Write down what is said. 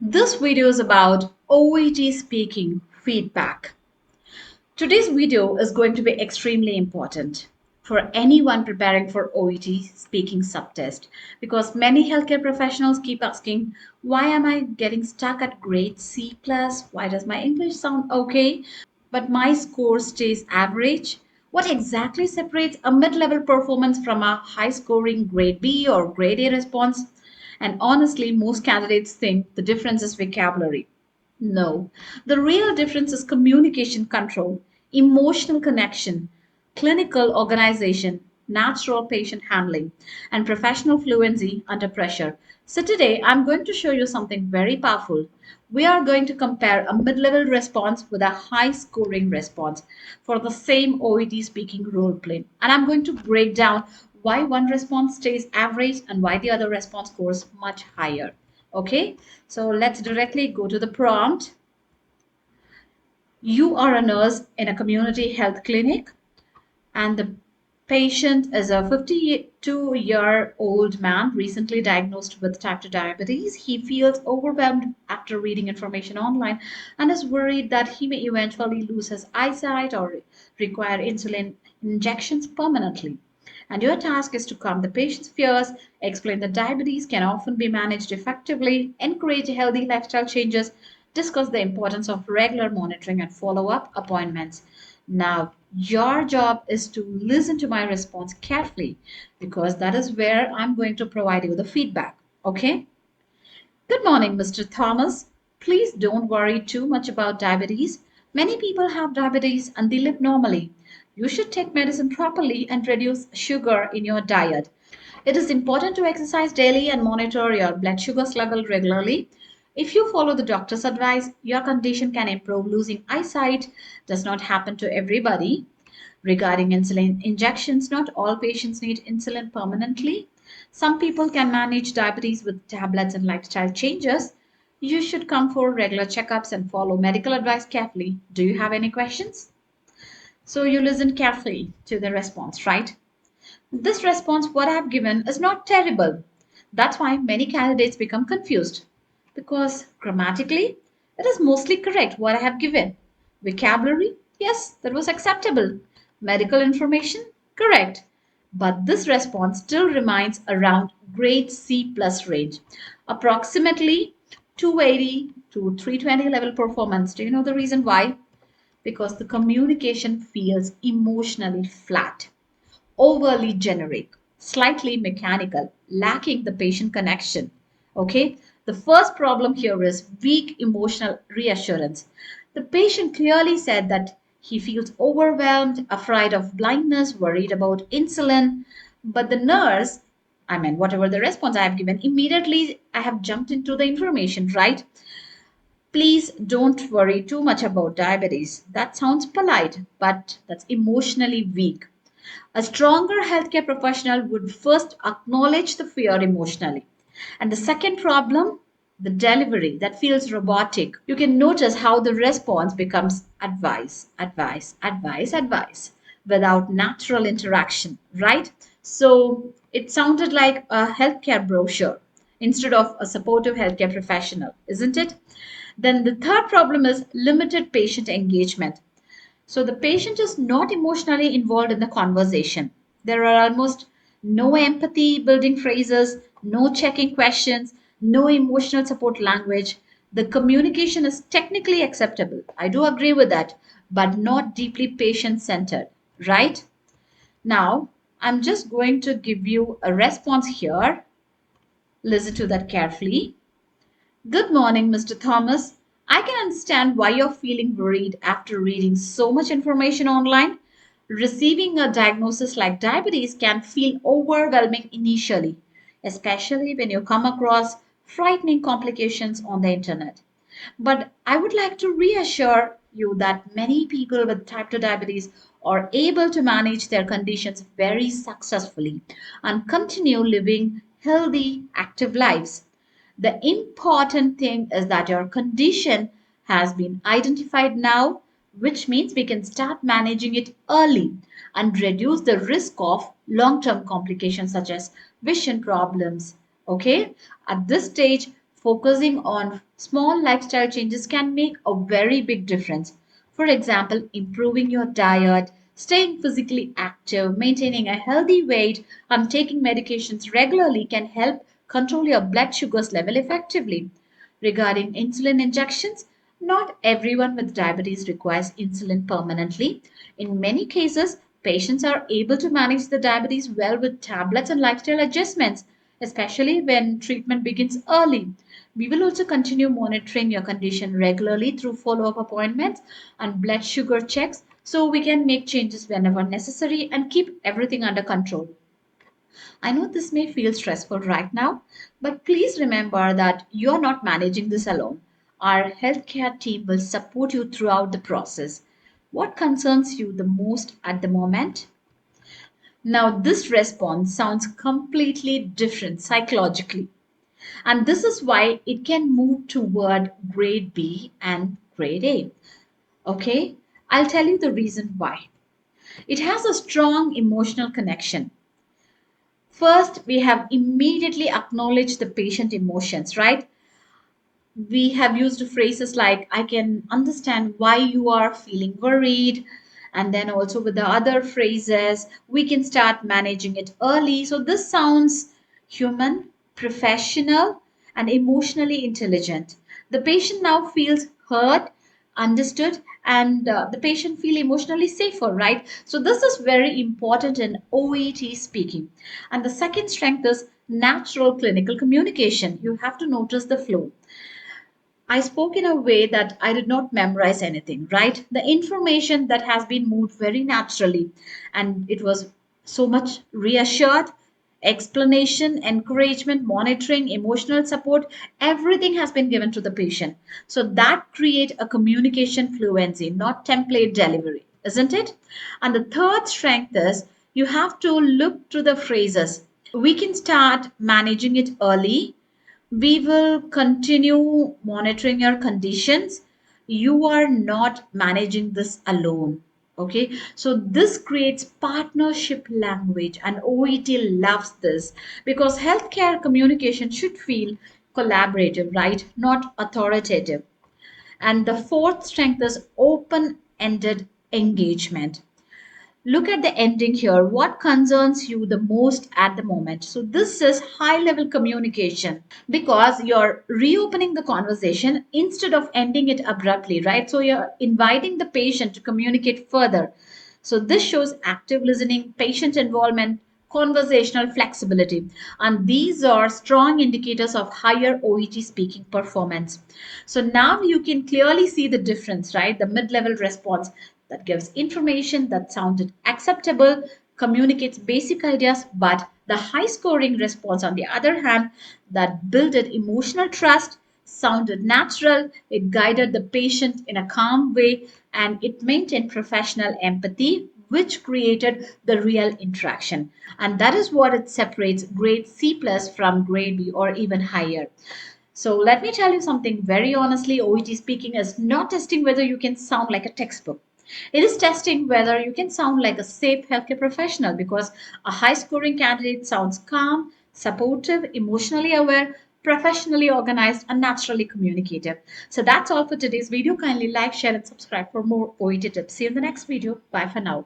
This video is about OET speaking feedback. Today's video is going to be extremely important for anyone preparing for OET speaking subtest because many healthcare professionals keep asking, why am I getting stuck at grade C plus? Why does my English sound okay, but my score stays average? What exactly separates a mid-level performance from a high-scoring grade B or grade A response? And honestly, most candidates think the difference is vocabulary. No, the real difference is communication control, emotional connection, clinical organization, natural patient handling, and professional fluency under pressure. So, today I'm going to show you something very powerful. We are going to compare a mid level response with a high scoring response for the same OET speaking role play. And I'm going to break down why one response stays average and why the other response scores much higher. Okay, so let's directly go to the prompt. You are a nurse in a community health clinic, and the patient is a 52-year-old man recently diagnosed with type 2 diabetes. He feels overwhelmed after reading information online and is worried that he may eventually lose his eyesight or require insulin injections permanently. And your task is to calm the patient's fears, explain that diabetes can often be managed effectively, encourage healthy lifestyle changes, discuss the importance of regular monitoring and follow up appointments. Now, your job is to listen to my response carefully because that is where I'm going to provide you the feedback. Okay? Good morning, Mr. Thomas. Please don't worry too much about diabetes. Many people have diabetes and they live normally. You should take medicine properly and reduce sugar in your diet. It is important to exercise daily and monitor your blood sugars level regularly. If you follow the doctor's advice, your condition can improve. Losing eyesight does not happen to everybody. Regarding insulin injections, not all patients need insulin permanently. Some people can manage diabetes with tablets and lifestyle changes. You should come for regular checkups and follow medical advice carefully. Do you have any questions? So you listen carefully to the response, right? This response, what I have given, is not terrible. That's why many candidates become confused. Because grammatically, it is mostly correct what I have given. Vocabulary, yes, that was acceptable. Medical information, correct. But this response still remains around grade C plus range, approximately 280 to 320 level performance. Do you know the reason why? Because the communication feels emotionally flat, overly generic, slightly mechanical, lacking the patient connection. Okay, the first problem here is weak emotional reassurance. The patient clearly said that he feels overwhelmed, afraid of blindness, worried about insulin, but the nurse, I mean, whatever the response I have given, immediately I have jumped into the information, right? Please don't worry too much about diabetes. That sounds polite, but that's emotionally weak. A stronger healthcare professional would first acknowledge the fear emotionally. And the second problem, the delivery that feels robotic. You can notice how the response becomes advice, advice, advice, advice without natural interaction, right? So it sounded like a healthcare brochure instead of a supportive healthcare professional, isn't it? Then the third problem is limited patient engagement. So the patient is not emotionally involved in the conversation. There are almost no empathy building phrases, no checking questions, no emotional support language. The communication is technically acceptable. I do agree with that, but not deeply patient centered, right? Now, I'm just going to give you a response here. Listen to that carefully. Good morning, Mr. Thomas. I can understand why you're feeling worried after reading so much information online. Receiving a diagnosis like diabetes can feel overwhelming initially, especially when you come across frightening complications on the internet. But I would like to reassure you that many people with type 2 diabetes are able to manage their conditions very successfully and continue living healthy, active lives. The important thing is that your condition has been identified now, which means we can start managing it early and reduce the risk of long term complications such as vision problems. Okay, at this stage, Focusing on small lifestyle changes can make a very big difference. For example, improving your diet, staying physically active, maintaining a healthy weight, and taking medications regularly can help control your blood sugars level effectively. Regarding insulin injections, not everyone with diabetes requires insulin permanently. In many cases, patients are able to manage the diabetes well with tablets and lifestyle adjustments, especially when treatment begins early. We will also continue monitoring your condition regularly through follow up appointments and blood sugar checks so we can make changes whenever necessary and keep everything under control. I know this may feel stressful right now, but please remember that you're not managing this alone. Our healthcare team will support you throughout the process. What concerns you the most at the moment? Now, this response sounds completely different psychologically, and this is why it can move toward grade B and grade A. Okay, I'll tell you the reason why. It has a strong emotional connection. First, we have immediately acknowledged the patient emotions, right? We have used phrases like, I can understand why you are feeling worried. And then also with the other phrases, we can start managing it early. So this sounds human, professional, and emotionally intelligent. The patient now feels heard, understood, and the patient feel emotionally safer, right? So this is very important in OET speaking. And the second strength is natural clinical communication. You have to notice the flow. I spoke in a way that I did not memorize anything, right? The information that has been moved very naturally, and it was so much reassured, explanation, encouragement, monitoring, emotional support, everything has been given to the patient. So that create a communication fluency, not template delivery, isn't it? And the third strength is you have to look to the phrases. We can start managing it early. We will continue monitoring your conditions. You are not managing this alone. Okay, so this creates partnership language, and OET loves this because healthcare communication should feel collaborative, right? Not authoritative. And the fourth strength is open ended engagement. Look at the ending here. What concerns you the most at the moment? So, this is high level communication because you're reopening the conversation instead of ending it abruptly, right? So, you're inviting the patient to communicate further. So, this shows active listening, patient involvement, conversational flexibility, and these are strong indicators of higher OET speaking performance. So, now you can clearly see the difference, right? The mid level response that gives information that sounded acceptable, communicates basic ideas, but the high scoring response, on the other hand, that builded emotional trust, sounded natural, it guided the patient in a calm way, and it maintained professional empathy, which created the real interaction. And that is what it separates grade C plus from grade B or even higher. So let me tell you something very honestly, OET speaking is not testing whether you can sound like a textbook. It is testing whether you can sound like a safe healthcare professional because a high scoring candidate sounds calm, supportive, emotionally aware, professionally organized, and naturally communicative. So that's all for today's video. Kindly like, share, and subscribe for more OET tips. See you in the next video. Bye for now.